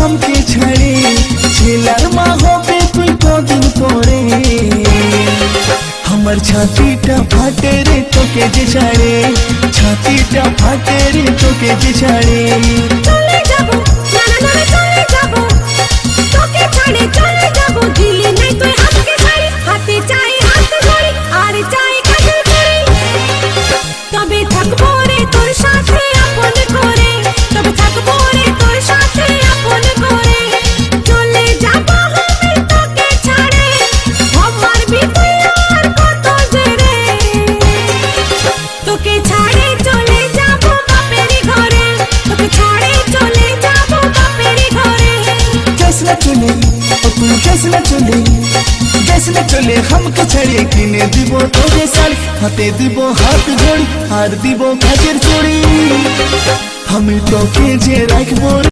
हमके छाड़े छेलार मा होबे तुई कदिन परे हमर छातीटा फाटे रे तोके जे छाड़े छातीटा फाटे रे तोके जे छाड़े चले जाबो नाना नाना चले जाबो तोके छाड़े चले जाबो दिली नहीं तुई हमके छाड़े हाथे चाहे हाथ धरे আর চাই কাজল করে তবে থাকবো রে তোর সাথে আপন করে তবে থাকবো রে তোর সাথে আপন করে চলে যাবো আমি তোকে ছাড়ে আমার বিতুই আর কত জেরে তোকে ছাড়ে চলে যাবো বাপের ঘরে তোকে ছাড়ে চলে যাবো বাপের ঘরে जैसे चले तू जैसे चले हमके छड़े किने दिबो तोरे साड़ी हाथे दिबो हाथ जोड़ी हार दिबो काचेर चूड़ी हम तोके जे राखबो।